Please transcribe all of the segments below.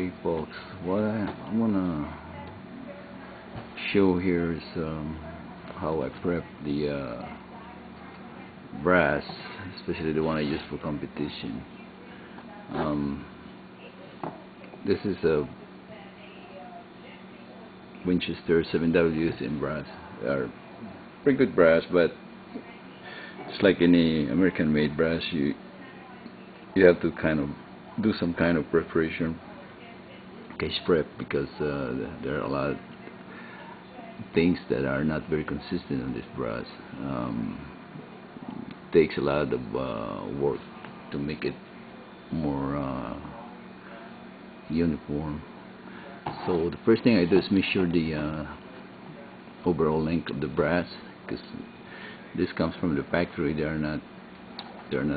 Okay, folks, what I'm gonna show here is how I prep the brass, especially the one I use for competition. This is a Winchester 7Ws in brass. They are pretty good brass, but it's like any American-made brass. You have to kind of do some kind of preparation, case prep, because there are a lot of things that are not very consistent on this brass. Takes a lot of work to make it more uniform. So the first thing I do is measure the overall length of the brass, because this comes from the factory. They're not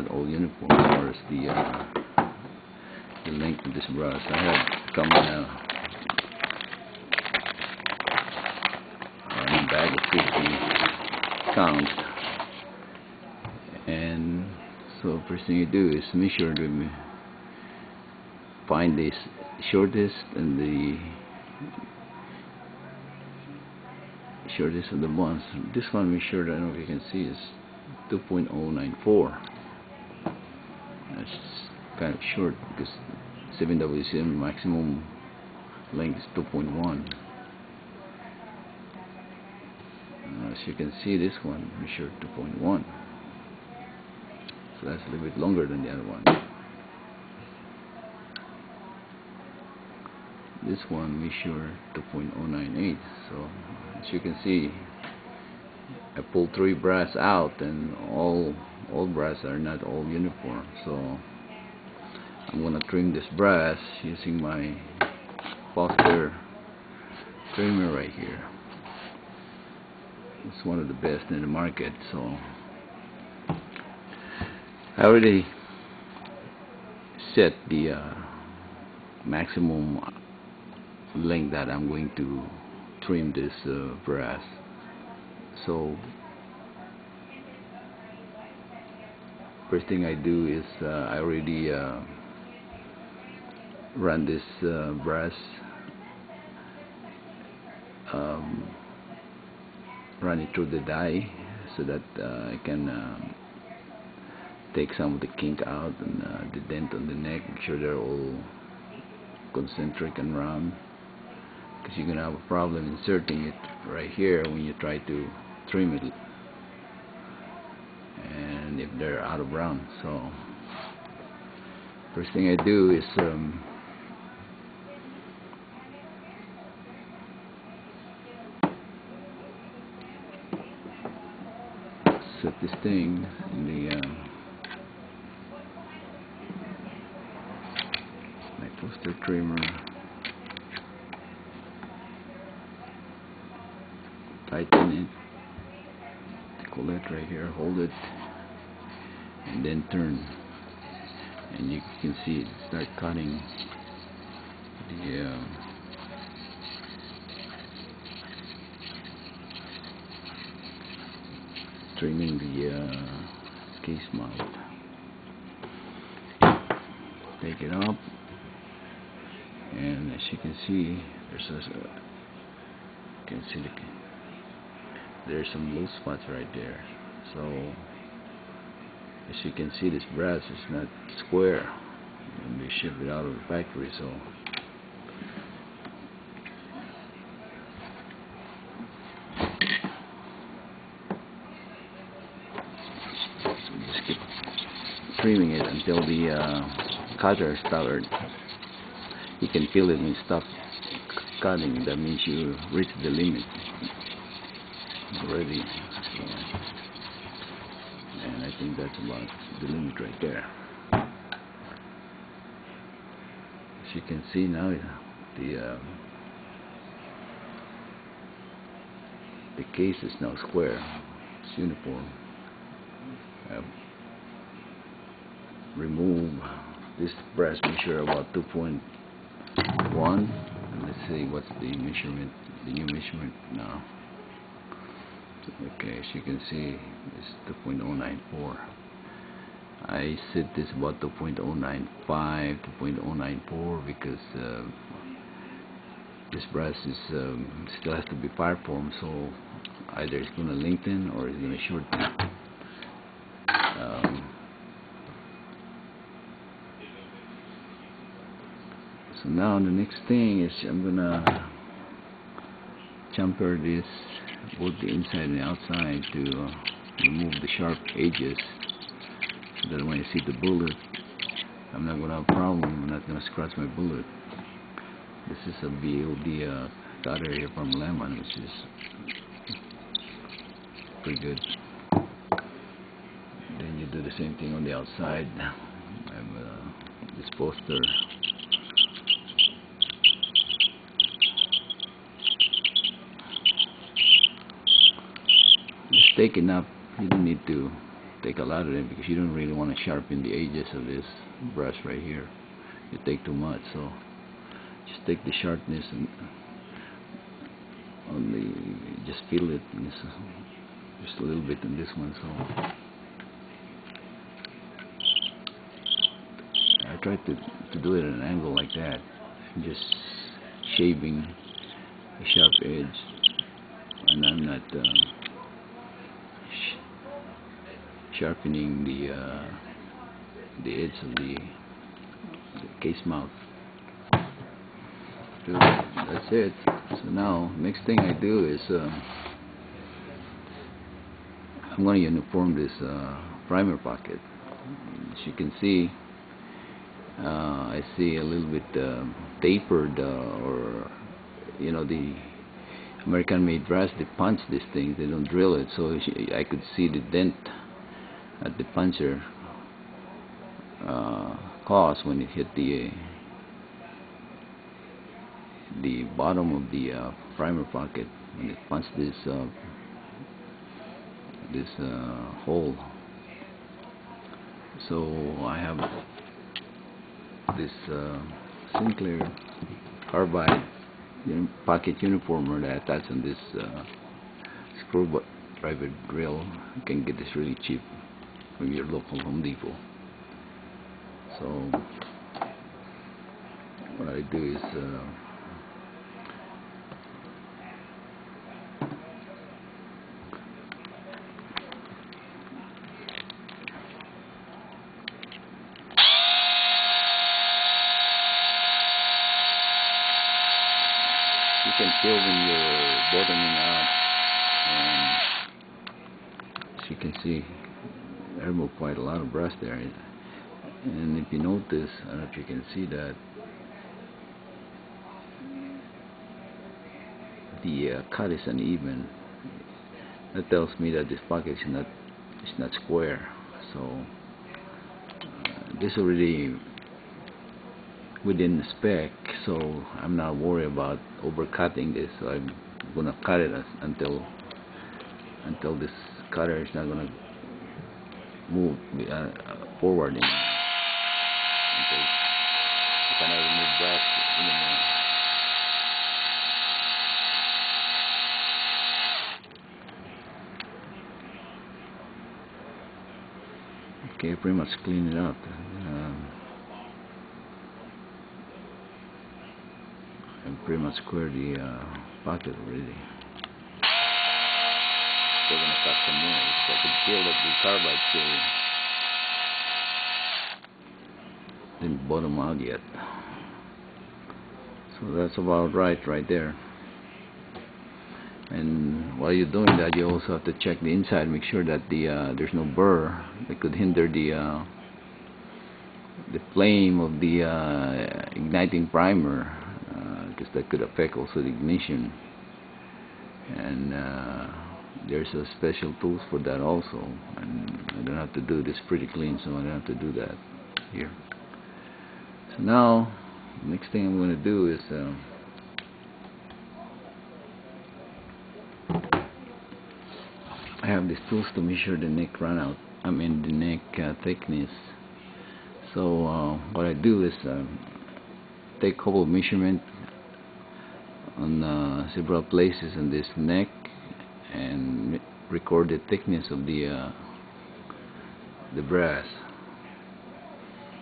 all uniform as far as the length of this brass. I have come in a bag of 50 counts, and so first thing you do is measure to find the shortest and the shortest of the ones. This one we sure, I don't know if you can see, is 2.094. That's kind of short because 7WCM maximum length is 2.1. As you can see, this one we sure 2.1. So that's a little bit longer than the other one. This one we sure 2.098. So as you can see, I pulled 3 brass out, and all brass are not all uniform. So I'm gonna trim this brass using my Foster trimmer right here. It's one of the best in the market. So I already set the maximum length that I'm going to trim this brass. So first thing I do is I already run this brass, run it through the die so that I can take some of the kink out and the dent on the neck, make sure they're all concentric and round, because you're gonna have a problem inserting it right here when you try to trim it, and if they're out of round. So first thing I do is set this thing in the my Foster trimmer, tighten it, the collet right here, hold it, and then turn, and you can see it start cutting the trimming the case mount. Take it up, and as you can see, there's some loose spots right there. So as you can see, this brass is not square when they ship it out of the factory. So just keep trimming it until the cutter starts. You can feel it when you stop cutting. That means you reach the limit already. So, and I think that's about the limit right there. As you can see now, the case is now square. It's uniform. Remove this brass measure about 2.1. Let's see what's the measurement, the new measurement now. Okay, as you can see, it's 2.094. I set this about to 0.095 to 0.094 because this brass is still has to be fire formed, so either it's going to lengthen or it's going to shorten. So now the next thing is I'm gonna chamfer this, both the inside and the outside, to remove the sharp edges, so that when I see the bullet, I'm not gonna have a problem. I'm not gonna scratch my bullet. This is a BLD cutter here from Lemon, which is pretty good. Then you do the same thing on the outside. I have this poster. Just take enough. You don't need to take a lot of it because you don't really want to sharpen the edges of this brush right here. You take too much, so just take the sharpness and on the, just feel it. Just a little bit in this one. So I try to do it at an angle like that, just shaving a sharp edge, and I'm not sharpening the edge of the case mouth. So that's it. So now next thing I do is I'm going to uniform this primer pocket. As you can see, I see a little bit tapered, or you know, the American-made brass, they punch these things, they don't drill it, so I could see the dent at the puncher caused when it hit the bottom of the primer pocket, when it punched this hole. So I have this Sinclair carbide pocket uniformer that I attach on this screwdriver drill. You can get this really cheap from your local Home Depot. So what I do is you can feel when you're bottoming out, and as you can see, I removed quite a lot of brass there. And if you notice, I don't know if you can see that the cut is uneven. That tells me that this pocket is not square. So this already within the spec, so I'm not worried about overcutting this. So I'm gonna cut it until this cutter is not gonna move forward until I cannot remove brass anymore. Okay, pretty much clean it up. And pretty much square the pocket already. Still gonna cut some more because I can feel that the carbide still didn't bottom out yet. So that's about right there. And while you're doing that, you also have to check the inside, make sure that there's no burr that could hinder the flame of the igniting primer, because that could affect also the ignition. And there's a special tools for that also, and I don't have to do this pretty clean, so I don't have to do that here. So now next thing I'm going to do is I have these tools to measure the neck the neck thickness. So what I do is take a couple of measurements on several places in this neck and record the thickness of the brass.